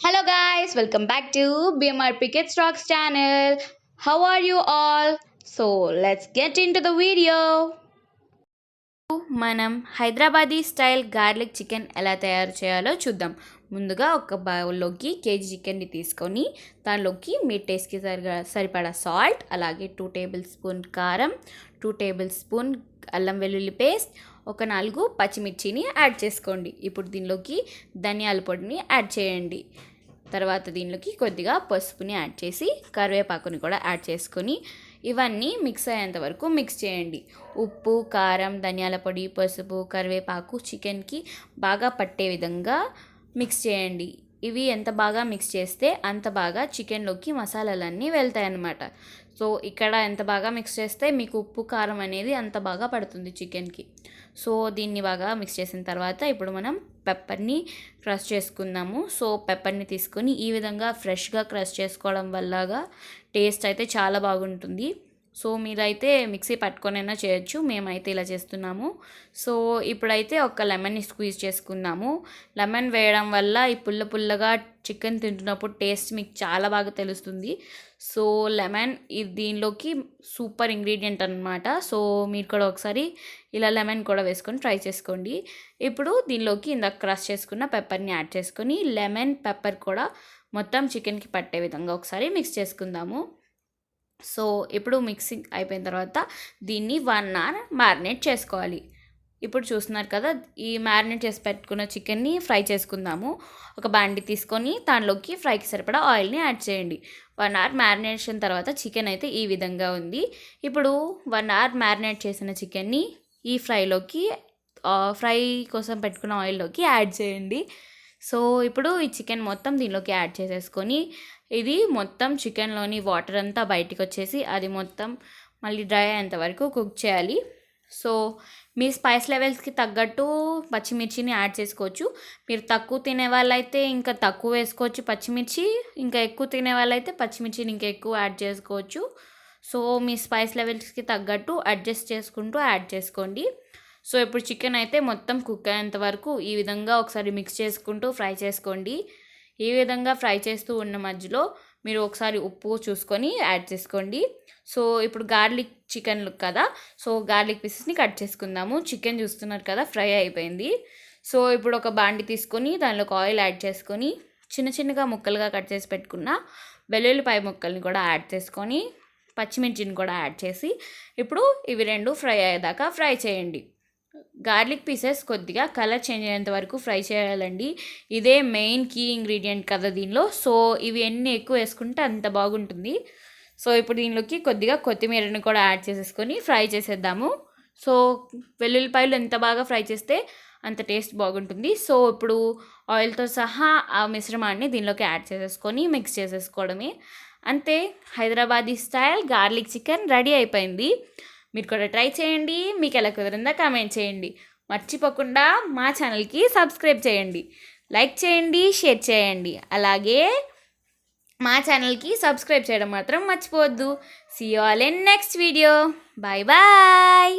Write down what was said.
Hello guys, welcome back to BMRPkids Rocks channel. How are you all? So let's get into the video. మనం Hyderabadi style garlic chicken ఎలా తయారు చేయాలో చూద్దాం. ముందుగా ఒక బౌల్లోకి కేజీ చికెన్ని తీసుకొని దానిలోకి మీ టేస్ట్కి సరిపడా సాల్ట్, అలాగే 2 టేబుల్ స్పూన్ కారం, 2 టేబుల్ స్పూన్ అల్లం వెల్లుల్లి పేస్ట్, ఒక 4 పచ్చిమిర్చిని యాడ్ చేసుకోండి. ఇప్పుడు దీనిలోకి ధనియాల పొడిని యాడ్ చేయండి. తర్వాత దీనిలోకి కొద్దిగా పసుపుని యాడ్ చేసి కరివేపాకుని కూడా యాడ్ చేసుకొని ఇవన్నీ మిక్స్ అయ్యేంత వరకు మిక్స్ చేయండి. ఉప్పు, కారం, ధనియాల పొడి, పసుపు, కరివేపాకు చికెన్కి బాగా పట్టే విధంగా మిక్స్ చేయండి. ఇవి ఎంత బాగా మిక్స్ చేస్తే అంత బాగా చికెన్లోకి మసాలాలన్నీ వెళ్తాయన్నమాట. సో ఇక్కడ ఎంత బాగా మిక్స్ చేస్తే మీకు ఉప్పు, కారం అనేది అంత బాగా పడుతుంది చికెన్కి. సో దీన్ని బాగా మిక్స్ చేసిన తర్వాత ఇప్పుడు మనం పెప్పర్ని క్రష్ చేసుకుందాము. సో పెప్పర్ని తీసుకొని ఈ విధంగా ఫ్రెష్గా క్రష్ చేసుకోవడం వల్లగా టేస్ట్ అయితే చాలా బాగుంటుంది. సో మీరైతే మిక్సీ పట్టుకొనైనా చేయొచ్చు, మేమైతే ఇలా చేస్తున్నాము. సో ఇప్పుడైతే ఒక లెమన్ని స్క్వీజ్ చేసుకుందాము. లెమన్ వేయడం వల్ల ఈ పుల్లగా చికెన్ తింటున్నప్పుడు టేస్ట్ మీకు చాలా బాగా తెలుస్తుంది. సో లెమన్ దీనిలోకి సూపర్ ఇంగ్రీడియంట్ అనమాట. సో మీరు కూడా ఒకసారి ఇలా లెమన్ కూడా వేసుకొని ట్రై చేసుకోండి. ఇప్పుడు దీనిలోకి ఇందాక క్రష్ చేసుకున్న పెప్పర్ని యాడ్ చేసుకొని లెమన్, పెప్పర్ కూడా మొత్తం చికెన్కి పట్టే విధంగా ఒకసారి మిక్స్ చేసుకుందాము. సో ఇప్పుడు మిక్సింగ్ అయిపోయిన తర్వాత దీన్ని 1 అవర్ మ్యారినేట్ చేసుకోవాలి. ఇప్పుడు చూస్తున్నారు కదా, ఈ మ్యారినేట్ చేసి పెట్టుకున్న చికెన్ని ఫ్రై చేసుకుందాము. ఒక బాండి తీసుకొని దానిలోకి ఫ్రైకి సరిపడా ఆయిల్ని యాడ్ చేయండి. 1 అవర్ మ్యారినేషన్ తర్వాత చికెన్ అయితే ఈ విధంగా ఉంది. ఇప్పుడు 1 అవర్ మ్యారినేట్ చేసిన చికెన్ని ఈ ఫ్రై కోసం పెట్టుకున్న ఆయిల్లోకి యాడ్ చేయండి. సో ఇప్పుడు ఈ చికెన్ మొత్తం దీనిలోకి యాడ్ చేసేసుకొని ఇది మొత్తం చికెన్లోని వాటర్ అంతా బయటికి వచ్చేసి అది మొత్తం మళ్ళీ డ్రై అయ్యేంత వరకు కుక్ చేయాలి. సో మీ స్పైస్ లెవెల్స్కి తగ్గట్టు పచ్చిమిర్చిని యాడ్ చేసుకోవచ్చు. మీరు తక్కువ తినే వాళ్ళైతే ఇంకా తక్కువ వేసుకోవచ్చు పచ్చిమిర్చి, ఇంకా ఎక్కువ తినే వాళ్ళైతే పచ్చిమిర్చిని ఇంకా ఎక్కువ యాడ్ చేసుకోవచ్చు. సో మీ స్పైస్ లెవెల్స్కి తగ్గట్టు అడ్జస్ట్ చేసుకుంటూ యాడ్ చేసుకోండి. సో ఇప్పుడు చికెన్ అయితే మొత్తం కుక్ అయ్యేంత వరకు ఈ విధంగా ఒకసారి మిక్స్ చేసుకుంటూ ఫ్రై చేసుకోండి. ఈ విధంగా ఫ్రై చేస్తూ ఉన్న మధ్యలో మీరు ఒకసారి ఉప్పు చూసుకొని యాడ్ చేసుకోండి. సో ఇప్పుడు గార్లిక్ చికెన్ కదా, సో గార్లిక్ పీసెస్ని కట్ చేసుకుందాము. చికెన్ చూస్తున్నారు కదా ఫ్రై అయిపోయింది. సో ఇప్పుడు ఒక బాండి తీసుకొని దానిలోకి ఆయిల్ యాడ్ చేసుకొని చిన్నగా ముక్కలుగా కట్ చేసి పెట్టుకున్న వెల్లుల్లిపాయ ముక్కల్ని కూడా యాడ్ చేసుకొని పచ్చిమిర్చిని కూడా యాడ్ చేసి ఇప్పుడు ఇవి 2 ఫ్రై అయ్యేదాకా ఫ్రై చేయండి. గార్లిక్ పీసెస్ కొద్దిగా కలర్ చేంజ్ అయ్యేంత వరకు ఫ్రై చేయాలండి. ఇదే మెయిన్ కీ ఇంగ్రీడియంట్ కదా దీనిలో. సో ఇవి ఎన్ని ఎక్కువ వేసుకుంటే అంత బాగుంటుంది. సో ఇప్పుడు దీనిలోకి కొద్దిగా కొత్తిమీరని కూడా యాడ్ చేసేసుకొని ఫ్రై చేసేద్దాము. సో వెల్లుల్లిపాయలు ఎంత బాగా ఫ్రై చేస్తే అంత టేస్ట్ బాగుంటుంది. సో ఇప్పుడు ఆయిల్తో సహా ఆ మిశ్రమాన్ని దీనిలోకి యాడ్ చేసేసుకొని మిక్స్ చేసేసుకోవడమే. అంతే, Hyderabadi style garlic chicken ready అయిపోయింది. మీరు కూడా ట్రై చేయండి. మీకు ఎలా కుదిరిందో కామెంట్ చేయండి. మర్చిపోకుండా మా ఛానల్కి సబ్స్క్రైబ్ చేయండి, లైక్ చేయండి, షేర్ చేయండి. అలాగే మా ఛానల్కి సబ్స్క్రైబ్ చేయడం మాత్రం మర్చిపోవద్దు. See you all in next video. Bye bye.